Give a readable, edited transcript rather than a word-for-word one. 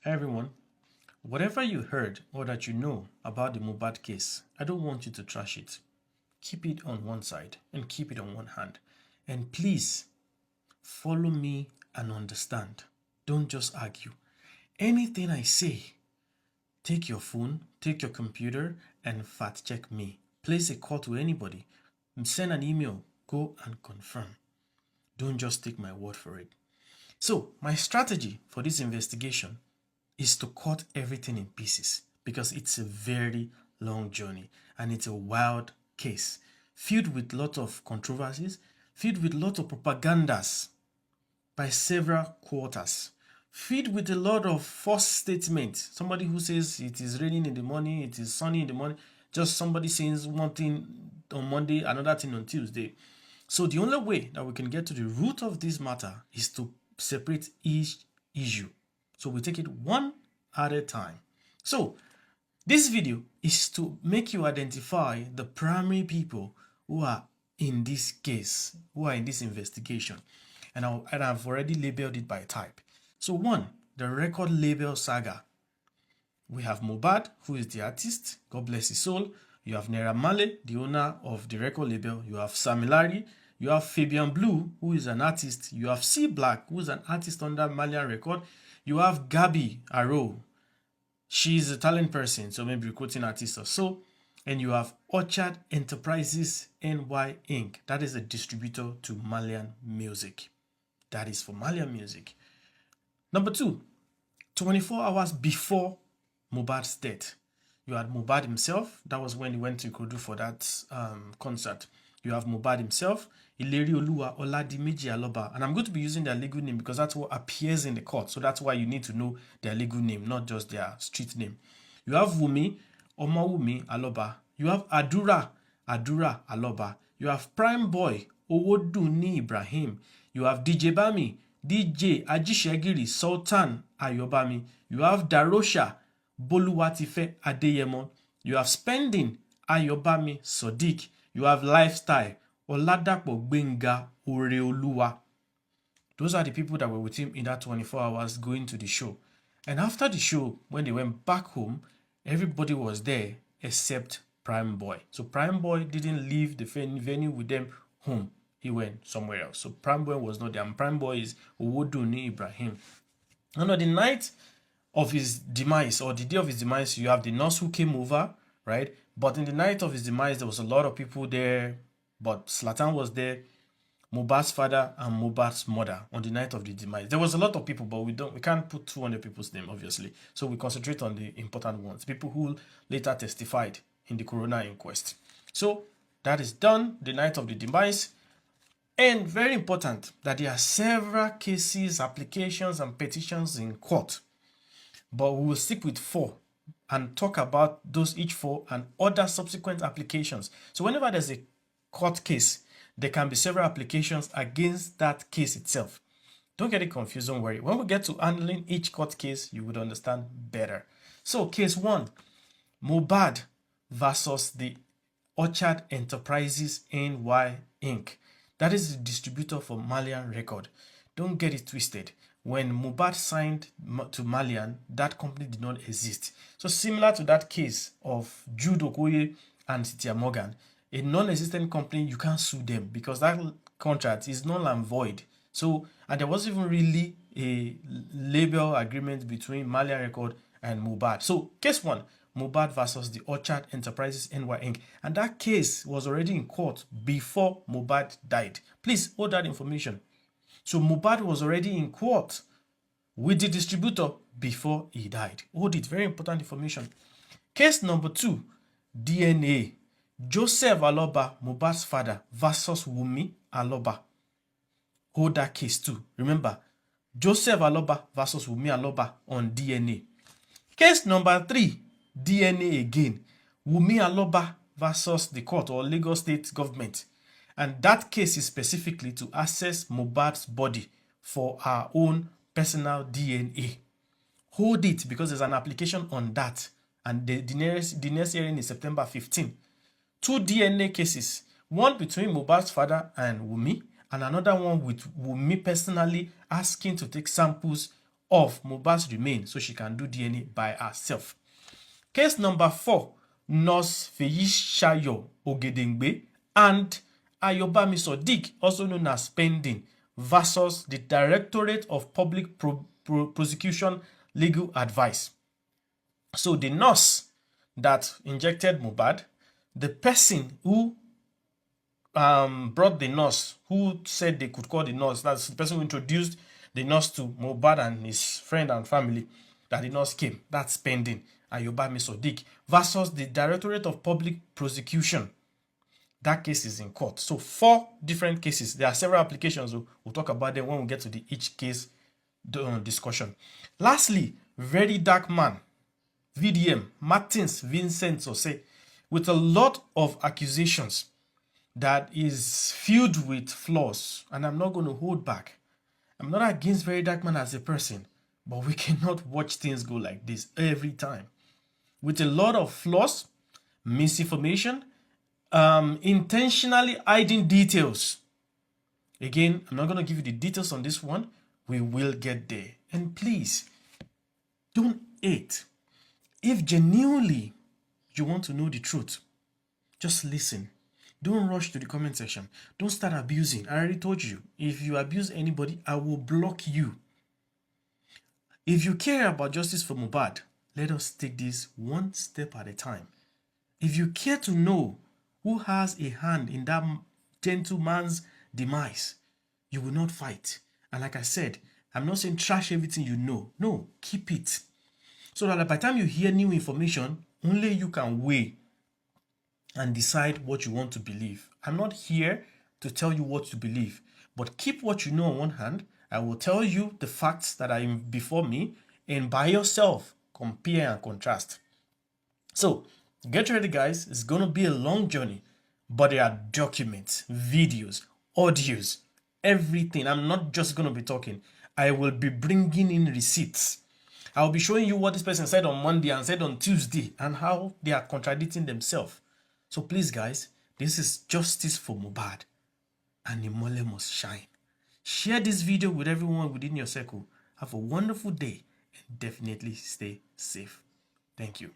Hi everyone. Whatever you heard or that you know about the Mohbad case, I don't want you to trash it. Keep it on one side and keep it on one hand. And please follow me and understand. Don't just argue. Anything I say, take your phone, take your computer, and fact check me. Place a call to anybody. Send an email. Go and confirm. Don't just take my word for it. So, my strategy for this investigation is to cut everything in pieces because it's a very long journey and it's a wild case filled with lots of controversies, filled with lots of propagandas by several quarters, filled with a lot of false statements. Somebody who says it is raining in the morning, it is sunny in the morning, just somebody saying one thing on Monday, another thing on Tuesday. So the only way that we can get to the root of this matter is to separate each issue. So we take it one at a time. So this video is to make you identify the primary people who are in this case, who are in this investigation. And I've already labeled it by type. So one, the record label saga. We have Mohbad, who is the artist. God bless his soul. You have Naira Marley, the owner of the record label. You have Sam Larry. You have Fabian Blue, who is an artist. You have C Black, who is an artist under Malian Record. You have Gabby Arrow. She's a talent person, so maybe recruiting artist or so. And you have Orchard Enterprises NY Inc. That is a distributor to Malian music. That is for Malian music. Number two, 24 hours before Mohbad's death, you had Mohbad himself. That was when he went to Ikorodu for that concert. You have Mohbad himself, Ileri Oluwa Oladimeji Aloba, and I'm going to be using their legal name because that's what appears in the court. So that's why you need to know their legal name, not just their street name. You have Wumi Omawumi Aloba. You have Adura Aloba. You have Prime Boy Owodunni Ibrahim. You have DJ Bami, DJ Ajishegiri Sultan Ayobami. You have Darosha Boluwatife Adeyemo. You have Spending Ayobami Sodiq. You have Lifestyle Oladapo Gbenga Oreoluwa. Those are the people that were with him in that 24 hours going to the show. And after the show, when they went back home, everybody was there except Prime Boy. So Prime Boy didn't leave the venue with them home. He went somewhere else. So Prime Boy was not there. And Prime Boy is Owodunni Ibrahim. And on the night of his demise, or the day of his demise, you have the nurse who came over, right? But in the night of his demise, there was a lot of people there. But Zlatan was there, Mohbad's father and Mohbad's mother on the night of the demise. There was a lot of people, but we can't put 200 people's name, obviously. So we concentrate on the important ones, people who later testified in the coroner inquest. So that is done, the night of the demise. And very important that there are several cases, applications, and petitions in court. But we will stick with 4 and talk about those each 4 and other subsequent applications. So whenever there's a court case, there can be several applications against that case itself. Don't get it confused, don't worry. When we get to handling each court case, you would understand better. So case 1, Mohbad versus the Orchard Enterprises NY Inc. That is the distributor for Malian Record. Don't get it twisted. When Mohbad signed to Malian, that company did not exist. So similar to that case of Jude Okoye and Cynthia Morgan, a non-existent company, you can't sue them because that contract is null and void. So, and there wasn't even really a label agreement between Malian Record and Mohbad. So case 1, Mohbad versus the Orchard Enterprises NY Inc. And that case was already in court before Mohbad died. Please hold that information. So Mohbad was already in court with the distributor before he died. Hold it, very important information. Case number 2, DNA. Joseph Aloba, Mohbad's father, versus Wumi Aloba. Hold that case too. Remember, Joseph Aloba versus Wumi Aloba on DNA. Case number 3, DNA again. Wumi Aloba versus the court or Lagos State government. And that case is specifically to access Mohbad's body for our own personal DNA. Hold it because there's an application on that. And the next hearing is September 15. 2 DNA cases. One between Mohbad's father and Wumi, and another one with Wumi personally asking to take samples of Mohbad's remains so she can do DNA by herself. Case number 4, Nurse Feyishayo Ogedengbe and Ayobami Sodiq, also known as Pending, versus the Directorate of Public Prosecution Legal Advice. So the nurse that injected Mohbad, the person who brought the nurse, who said they could call the nurse, that's the person who introduced the nurse to Mohbad and his friend and family, that the nurse came, that's Pending, Ayobami Sodiq, versus the Directorate of Public Prosecution. That case is in court. So 4 different cases. There are several applications. We'll talk about them when we get to each case discussion. Lastly, Very Dark Man, VDM, Martins Vincent Sose, with a lot of accusations that is filled with flaws, and I'm not going to hold back. I'm not against Very Dark Man as a person, but we cannot watch things go like this every time. With a lot of flaws, misinformation, intentionally hiding details. Again, I'm not going to give you the details on this one. We will get there. And please, don't hate. If genuinely you want to know the truth, just listen. Don't rush to the comment section. Don't start abusing. I already told you, if you abuse anybody, I will block you. If you care about justice for Mohbad, let us take this one step at a time. If you care to know who has a hand in that gentleman's demise, you will not fight. And like I said, I'm not saying trash everything you know. No, keep it. So that by the time you hear new information, only you can weigh and decide what you want to believe. I'm not here to tell you what to believe, but keep what you know on one hand. I will tell you the facts that are before me, and by yourself, compare and contrast. So, get ready, guys. It's going to be a long journey, but there are documents, videos, audios, everything. I'm not just going to be talking. I will be bringing in receipts. I'll be showing you what this person said on Monday and said on Tuesday and how they are contradicting themselves. So please, guys, this is justice for Mohbad, and Imole must shine. Share this video with everyone within your circle. Have a wonderful day and definitely stay safe. Thank you.